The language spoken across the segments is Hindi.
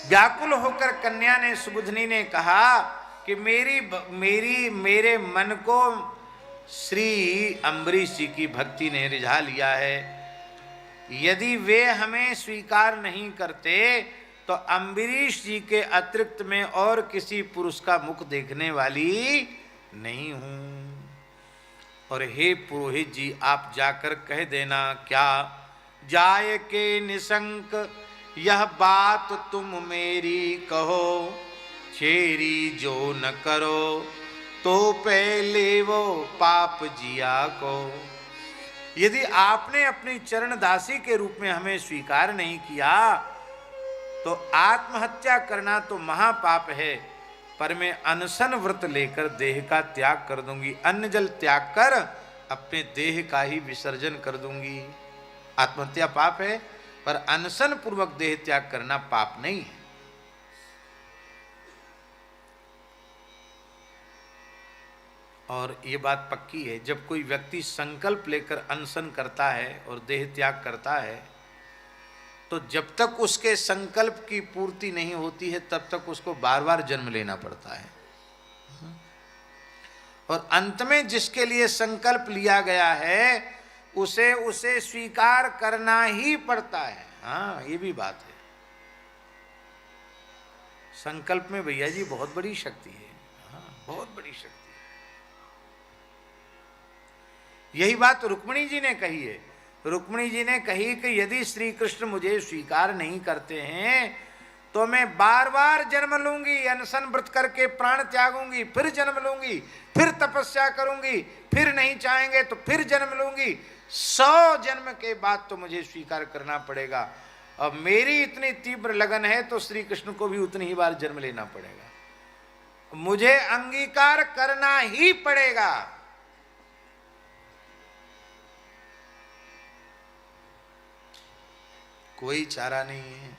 व्याकुल होकर कन्या ने, सुबुधनी ने कहा कि मेरे मन को श्री अम्बरीश जी की भक्ति ने रिझा लिया है। यदि वे हमें स्वीकार नहीं करते तो अम्बरीश जी के अतिरिक्त में और किसी पुरुष का मुख देखने वाली नहीं हूं। और हे पुरोहित जी, आप जाकर कह देना, क्या जाय के निशंक यह बात तुम मेरी कहो, छेरी जो न करो तो पहले वो पाप जिया को। यदि आपने अपनी चरण दासी के रूप में हमें स्वीकार नहीं किया तो आत्महत्या करना तो महापाप है, पर मैं अनशन व्रत लेकर देह का त्याग कर दूंगी। अन्न जल त्याग कर अपने देह का ही विसर्जन कर दूंगी। आत्महत्या पाप है, पर अनशन पूर्वक देह त्याग करना पाप नहीं है। और ये बात पक्की है, जब कोई व्यक्ति संकल्प लेकर अनशन करता है और देह त्याग करता है तो जब तक उसके संकल्प की पूर्ति नहीं होती है तब तक उसको बार बार जन्म लेना पड़ता है। और अंत में जिसके लिए संकल्प लिया गया है उसे स्वीकार करना ही पड़ता है। हाँ, ये भी बात है। संकल्प में भैया जी बहुत बड़ी शक्ति है। हाँ, बहुत बड़ी शक्ति। यही बात रुक्मिणी जी ने कही है। रुक्मिणी जी ने कही कि यदि श्री कृष्ण मुझे स्वीकार नहीं करते हैं तो मैं बार बार जन्म लूंगी, अनशन व्रत करके प्राण त्यागूंगी, फिर जन्म लूंगी, फिर तपस्या करूंगी, फिर नहीं चाहेंगे तो फिर जन्म लूंगी। 100 जन्म के बाद तो मुझे स्वीकार करना पड़ेगा। अब मेरी इतनी तीव्र लगन है तो श्री कृष्ण को भी उतनी ही बार जन्म लेना पड़ेगा। मुझे अंगीकार करना ही पड़ेगा। कोई चारा नहीं है।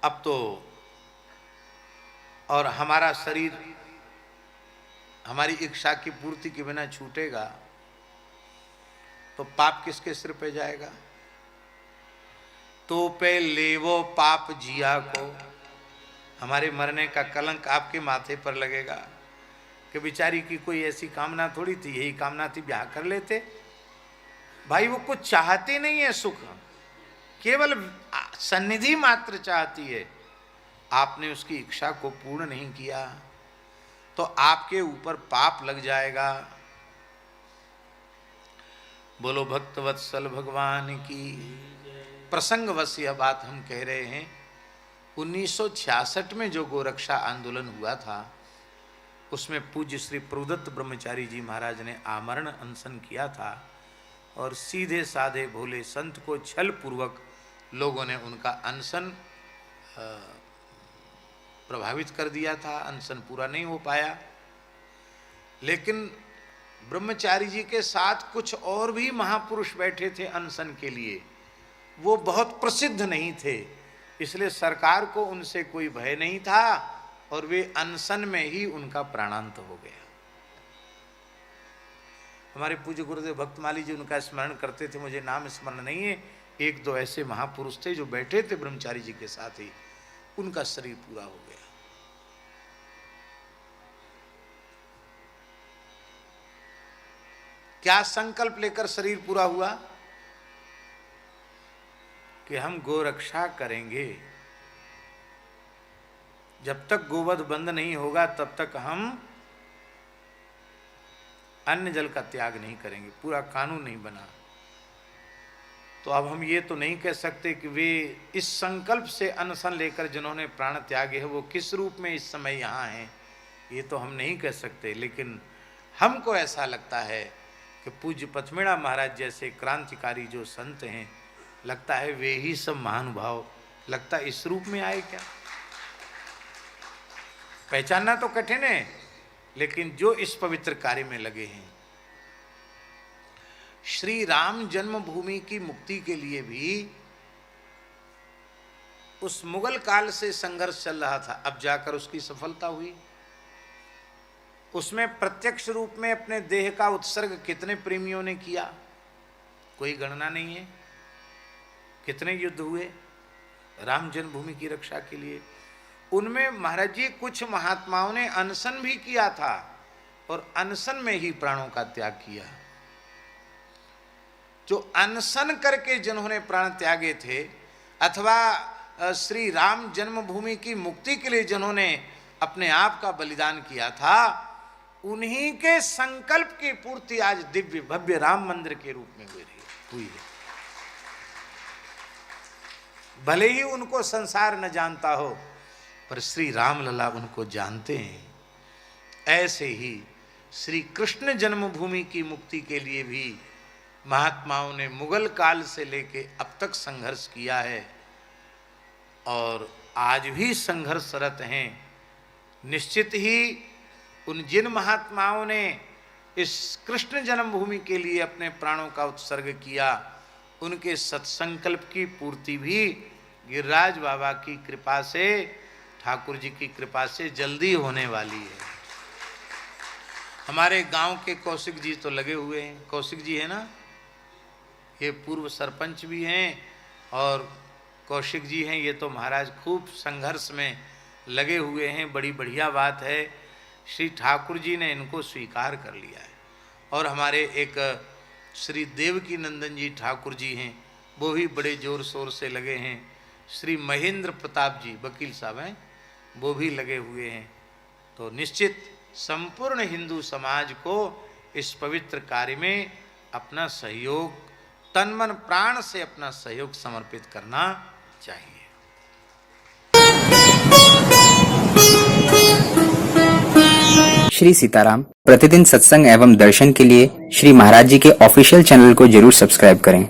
अब तो और हमारा शरीर हमारी इच्छा की पूर्ति के बिना छूटेगा तो पाप किसके सिर पे जाएगा? तो पे लेवो पाप जिया को। हमारे मरने का कलंक आपके माथे पर लगेगा कि बेचारी की कोई ऐसी कामना थोड़ी थी, यही कामना थी ब्याह कर लेते। भाई वो कुछ चाहती नहीं है सुख, केवल सन्निधि मात्र चाहती है। आपने उसकी इच्छा को पूर्ण नहीं किया तो आपके ऊपर पाप लग जाएगा। बोलो भक्तवत्सल भगवान की। प्रसंगवश यह बात हम कह रहे हैं। 1966 में जो गोरक्षा आंदोलन हुआ था उसमें पूज्य श्री प्रभुदत्त ब्रह्मचारी जी महाराज ने आमरण अनशन किया था और सीधे साधे भोले संत को छल पूर्वक लोगों ने उनका अनशन प्रभावित कर दिया था। अनशन पूरा नहीं हो पाया। लेकिन ब्रह्मचारी जी के साथ कुछ और भी महापुरुष बैठे थे अनशन के लिए। वो बहुत प्रसिद्ध नहीं थे, इसलिए सरकार को उनसे कोई भय नहीं था और वे अनशन में ही उनका प्राणांत हो गया। हमारे पूज्य गुरुदेव भक्तमाली जी उनका स्मरण करते थे, मुझे नाम स्मरण नहीं है। 1-2 ऐसे महापुरुष थे जो बैठे थे ब्रह्मचारी जी के साथ ही, उनका शरीर पूरा हो गया। क्या संकल्प लेकर शरीर पूरा हुआ? कि हम गोरक्षा करेंगे। जब तक गोवध बंद नहीं होगा तब तक हम अन्न जल का त्याग नहीं करेंगे। पूरा कानून नहीं बना तो अब हम ये तो नहीं कह सकते कि वे इस संकल्प से अनशन लेकर जिन्होंने प्राण त्यागे है वो किस रूप में इस समय यहाँ हैं, ये तो हम नहीं कह सकते। लेकिन हमको ऐसा लगता है कि पूज्य पथमेड़ा महाराज जैसे क्रांतिकारी जो संत हैं, लगता है वे ही सब महानुभाव लगता इस रूप में आए क्या। पहचानना तो कठिन है, लेकिन जो इस पवित्र कार्य में लगे हैं। श्री राम जन्मभूमि की मुक्ति के लिए भी उस मुगल काल से संघर्ष चल रहा था, अब जाकर उसकी सफलता हुई। उसमें प्रत्यक्ष रूप में अपने देह का उत्सर्ग कितने प्रेमियों ने किया, कोई गणना नहीं है। कितने युद्ध हुए राम जन्मभूमि की रक्षा के लिए। उनमें महाराज जी कुछ महात्माओं ने अनशन भी किया था और अनशन में ही प्राणों का त्याग किया। जो अनशन करके जिन्होंने प्राण त्यागे थे अथवा श्री राम जन्मभूमि की मुक्ति के लिए जिन्होंने अपने आप का बलिदान किया था, उन्हीं के संकल्प की पूर्ति आज दिव्य भव्य राम मंदिर के रूप में हुई है। भले ही उनको संसार न जानता हो, पर श्री राम लला उनको जानते हैं। ऐसे ही श्री कृष्ण जन्मभूमि की मुक्ति के लिए भी महात्माओं ने मुगल काल से लेके अब तक संघर्ष किया है और आज भी संघर्षरत हैं। निश्चित ही उन जिन महात्माओं ने इस कृष्ण जन्मभूमि के लिए अपने प्राणों का उत्सर्ग किया, उनके सत्संकल्प की पूर्ति भी गिरिराज बाबा की कृपा से, ठाकुर जी की कृपा से जल्दी होने वाली है। हमारे गांव के कौशिक जी तो लगे हुए हैं, कौशिक जी है ना, ये पूर्व सरपंच भी हैं और कौशिक जी हैं, ये तो महाराज खूब संघर्ष में लगे हुए हैं। बड़ी बढ़िया बात है, श्री ठाकुर जी ने इनको स्वीकार कर लिया है। और हमारे एक श्री देवकी नंदन जी ठाकुर जी हैं, वो भी बड़े जोर शोर से लगे हैं। श्री महेंद्र प्रताप जी वकील साहब हैं, वो भी लगे हुए हैं। तो निश्चित संपूर्ण हिंदू समाज को इस पवित्र कार्य में अपना सहयोग, तन मन प्राण से अपना सहयोग समर्पित करना चाहिए। श्री सीताराम प्रतिदिन सत्संग एवं दर्शन के लिए श्री महाराज जी के ऑफिशियल चैनल को जरूर सब्सक्राइब करें।